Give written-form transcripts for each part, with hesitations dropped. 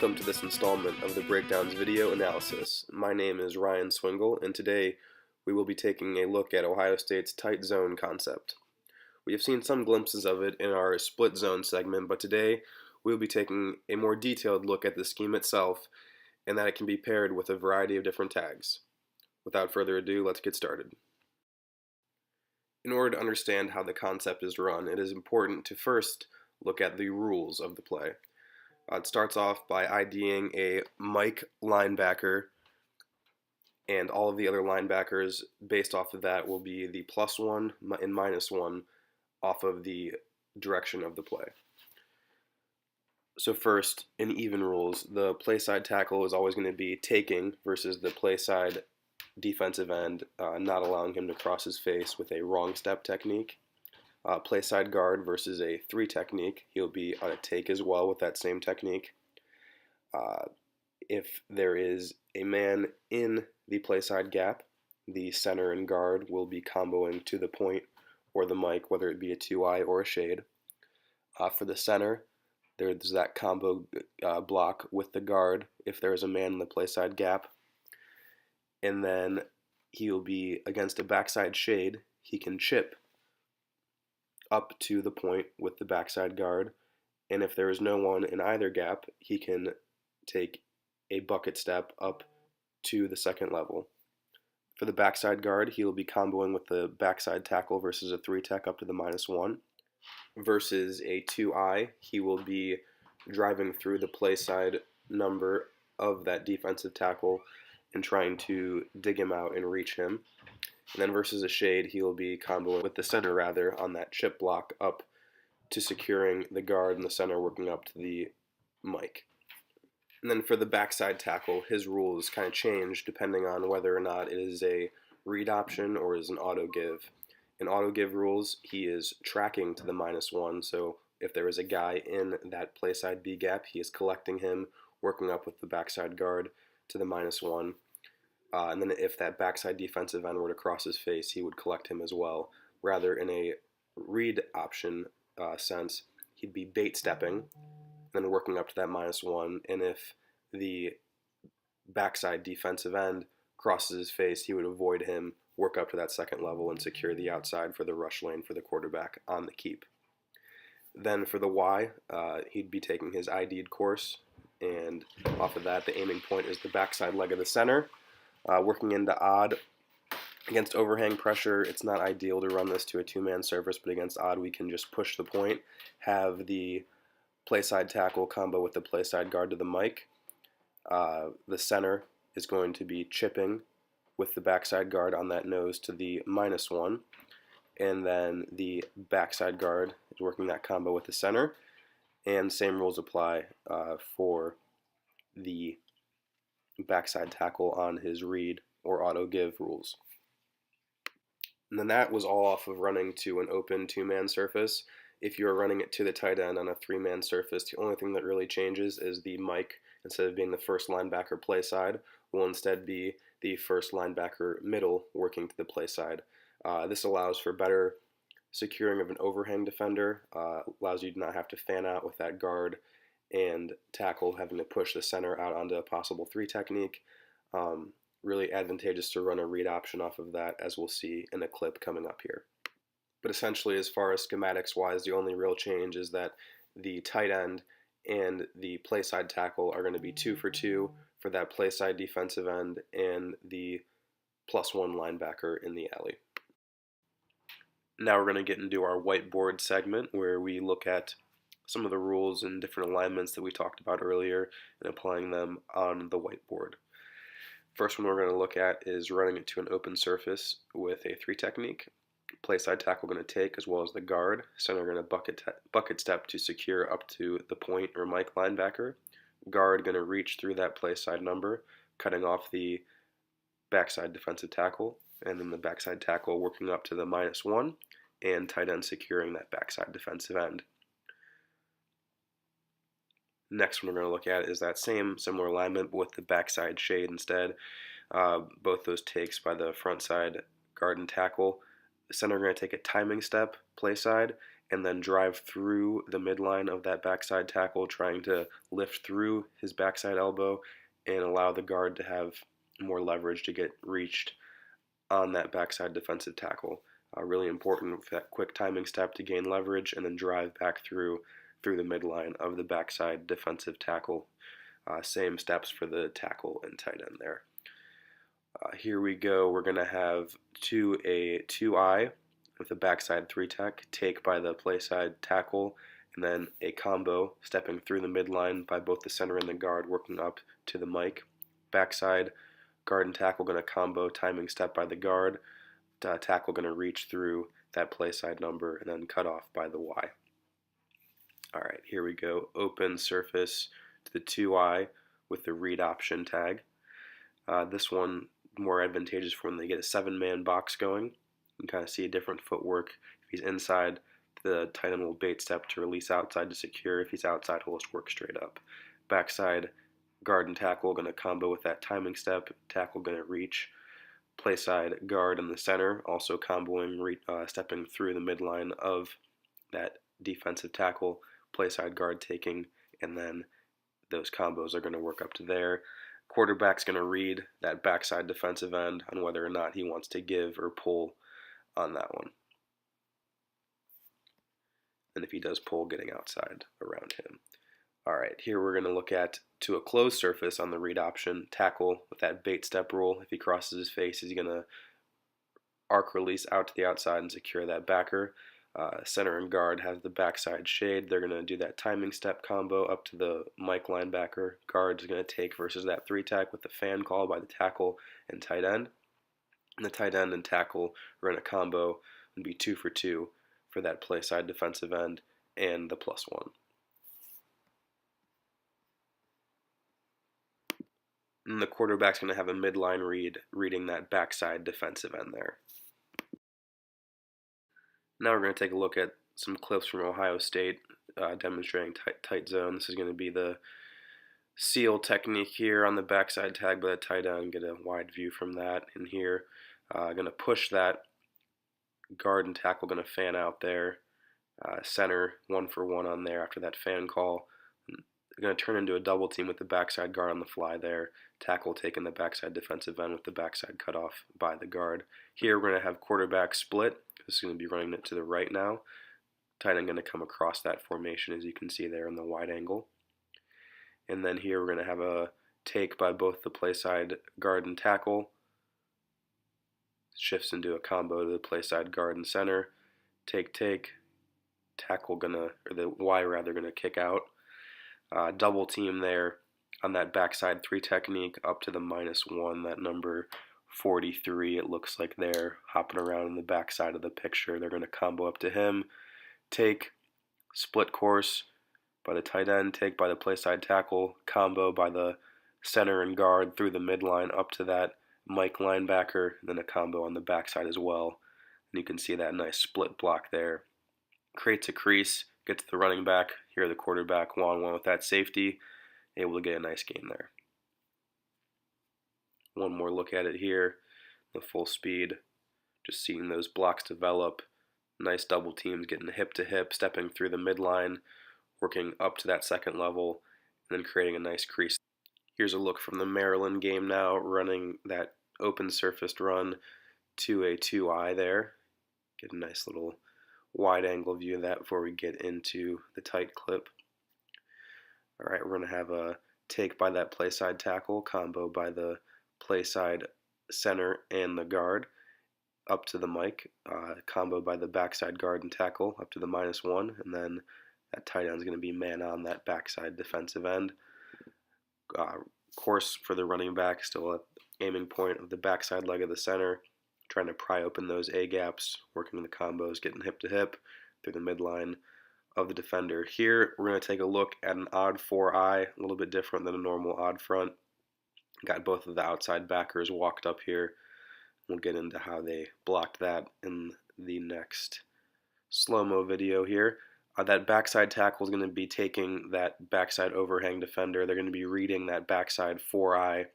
Welcome to this installment of the Breakdowns video analysis. My name is Ryan Swingle, and today we will be taking a look at Ohio State's tight zone concept. We have seen some glimpses of it in our split zone segment, but today we will be taking a more detailed look at the scheme itself and that it can be paired with a variety of different tags. Without further ado, let's get started. In order to understand how the concept is run, it is important to first look at the rules of the play. It starts off by IDing a Mike linebacker, and all of the other linebackers based off of that will be the +1 and -1 off of the direction of the play. So first, in even rules, the play side tackle is always going to be taking versus the play side defensive end, not allowing him to cross his face with a wrong step technique. Play side guard versus a 3 technique, he'll be on a take as well with that same technique. If there is a man in the play side gap, the center and guard will be comboing to the point or the mic, whether it be a 2-eye or a shade. For the center, there's that combo block with the guard if there is a man in the play side gap. And then he'll be against a backside shade, he can chip up to the point with the backside guard, and if there is no one in either gap, he can take a bucket step up to the second level. For the backside guard, he will be comboing with the backside tackle versus a 3 tech up to the -1. Versus a 2-eye, he will be driving through the play side number of that defensive tackle and trying to dig him out and reach him. And then versus a shade, he will be comboing with the center rather on that chip block up to securing the guard and the center working up to the mic. And then for the backside tackle, his rules kind of change depending on whether or not it is a read option or is an auto give. In auto give rules, he is tracking to the -1, so if there is a guy in that play side B gap, he is collecting him, working up with the backside guard to the -1. And then if that backside defensive end were to cross his face, he would collect him as well. Rather, in a read option sense, he'd be bait stepping, then working up to that -1. And if the backside defensive end crosses his face, he would avoid him, work up to that second level, and secure the outside for the rush lane for the quarterback on the keep. Then for the Y, he'd be taking his ID'd course, and off of that, the aiming point is the backside leg of the center. Working into odd against overhang pressure, it's not ideal to run this to a 2-man surface, but against odd we can just push the point, have the play side tackle combo with the play side guard to the mic. The center is going to be chipping with the backside guard on that nose to the -1, and then the backside guard is working that combo with the center, and same rules apply for the backside tackle on his read or auto give rules. And then that was all off of running to an open 2-man surface. If you're running it to the tight end on a 3-man surface, the only thing that really changes is the mic, instead of being the first linebacker play side, will instead be the first linebacker middle working to the play side. This allows for better securing of an overhang defender, allows you to not have to fan out with that guard and tackle having to push the center out onto a possible 3 technique. Really advantageous to run a read option off of that, as we'll see in a clip coming up here. But essentially, as far as schematics wise, the only real change is that the tight end and the play side tackle are going to be 2 for 2 for that play side defensive end and the +1 linebacker in the alley. Now we're going to get into our whiteboard segment where we look at some of the rules and different alignments that we talked about earlier and applying them on the whiteboard. First one we're going to look at is running it to an open surface with a 3 technique. Play side tackle going to take as well as the guard. Center going to bucket step to secure up to the point or mic linebacker. Guard going to reach through that play side number, cutting off the backside defensive tackle, and then the backside tackle working up to the -1, and tight end securing that backside defensive end. Next one we're going to look at is that same similar alignment but with the backside shade instead. Both those takes by the front side guard and tackle. The center are going to take a timing step play side, and then drive through the midline of that backside tackle, trying to lift through his backside elbow and allow the guard to have more leverage to get reached on that backside defensive tackle. Really important with that quick timing step to gain leverage and then drive back through the midline of the backside defensive tackle. Same steps for the tackle and tight end there. Here we go. We're going to have a 2-eye with a backside 3-tech, take by the play side tackle, and then a combo stepping through the midline by both the center and the guard, working up to the mic. Backside guard and tackle going to combo, timing step by the guard. Tackle going to reach through that play side number and then cut off by the Y. Alright, here we go. Open surface to the 2-eye with the read option tag. This one more advantageous for when they get a 7-man box going. You can kind of see a different footwork. If he's inside, the tight end will bait step to release outside to secure. If he's outside, he'll just work straight up. Backside guard and tackle going to combo with that timing step. Tackle going to reach. Play side guard in the center also comboing, stepping through the midline of that defensive tackle. Play side guard taking, and then those combos are going to work up to there. Quarterback's going to read that backside defensive end on whether or not he wants to give or pull on that one. And if he does pull, getting outside around him. Alright, here we're going to look at to a closed surface on the read option, tackle with that bait step rule. If he crosses his face, he's going to arc release out to the outside and secure that backer. Center and guard has the backside shade. They're going to do that timing step combo up to the mic linebacker. Guard is going to take versus that 3-tech with the fan call by the tackle and tight end. And the tight end and tackle are in a combo and be 2 for 2 for that play side defensive end and the +1. And the quarterback's going to have a midline read, reading that backside defensive end there. Now we're going to take a look at some clips from Ohio State demonstrating tight zone. This is going to be the seal technique here on the backside tag by the tight end. Get a wide view from that. And here, going to push that guard and tackle, going to fan out there. Center 1 for 1 on there after that fan call. Going to turn into a double team with the backside guard on the fly there. Tackle taking the backside defensive end with the backside cut off by the guard. Here we're going to have quarterback split. This is going to be running it to the right now. Tight end going to come across that formation, as you can see there in the wide angle. And then here we're going to have a take by both the play side guard and tackle. Shifts into a combo to the play side guard and center. Take. Tackle gonna, or the Y rather, gonna kick out. Double team there on that backside 3 technique up to the -1, that number 43, it looks like they're hopping around in the backside of the picture. They're going to combo up to him. Take, split course by the tight end, take by the play side tackle, combo by the center and guard through the midline up to that Mike linebacker, and then a combo on the backside as well. And you can see that nice split block there. Creates a crease, gets the running back, here the quarterback one-on-one with that safety, able to get a nice gain there. One more look at it here, the full speed, just seeing those blocks develop. Nice double teams, getting hip to hip, stepping through the midline, working up to that second level, and then creating a nice crease. Here's a look from the Maryland game now, running that open surfaced run to a 2-eye there. Get a nice little wide angle view of that before we get into the tight clip. Alright, we're going to have a take by that play side tackle, combo by the play side center and the guard up to the mic, combo by the backside guard and tackle up to the -1, and then that tight end is going to be man on that backside defensive end. Course for the running back, still at aiming point of the backside leg of the center, trying to pry open those A gaps, working the combos, getting hip to hip through the midline of the defender. Here we're going to take a look at an odd 4-eye, a little bit different than a normal odd front. Got both of the outside backers walked up here. We'll get into how they blocked that in the next slow-mo video here. That backside tackle is going to be taking that backside overhang defender. They're going to be reading that backside 4-eye.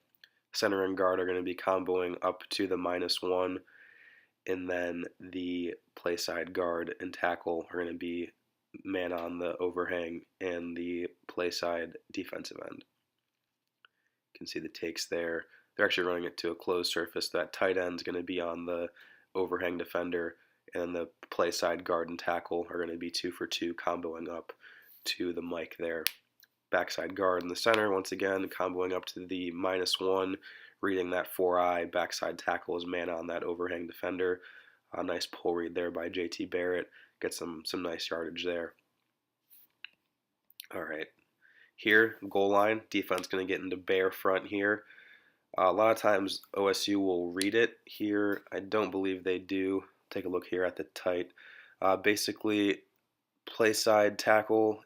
Center and guard are going to be comboing up to the -1. and then the play side guard and tackle are going to be man on the overhang and the play side defensive end. You can see the takes there. They're actually running it to a closed surface. That tight end is going to be on the overhang defender, and the play side guard and tackle are going to be 2 for 2, comboing up to the mic there. Backside guard in the center, once again, comboing up to the -1, reading that 4-eye. Backside tackle is man on that overhang defender. A nice pull read there by JT Barrett. Get some nice yardage there. All right. Here, goal line, defense going to get into bare front here. A lot of times OSU will read it. Here, I don't believe they do. Take a look here at the tight. Basically, play side tackle.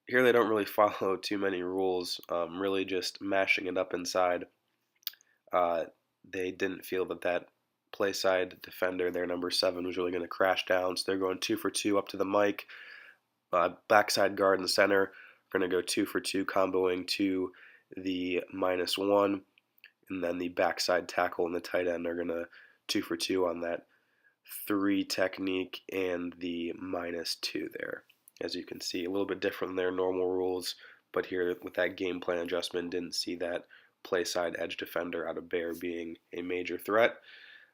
Here they don't really follow too many rules, really just mashing it up inside. They didn't feel that play side defender, their number 7, was really going to crash down, so they're going 2 for 2 up to the mic. Backside guard in the center, going to go 2 for 2, comboing to the -1, and then the backside tackle and the tight end are going to 2 for 2 on that 3 technique and the -2 there. As you can see, a little bit different than their normal rules, but here with that game plan adjustment, didn't see that play side edge defender out of bare being a major threat.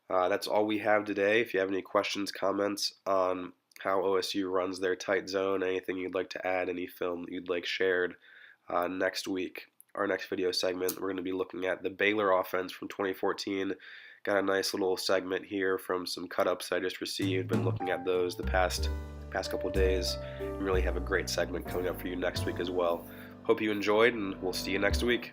That's all we have today. If you have any questions, comments on how OSU runs their tight zone, anything you'd like to add, any film that you'd like shared, next week, our next video segment, we're going to be looking at the Baylor offense from 2014. Got a nice little segment here from some cut-ups I just received. Been looking at those the past couple days, and really have a great segment coming up for you next week as well. Hope you enjoyed, and we'll see you next week.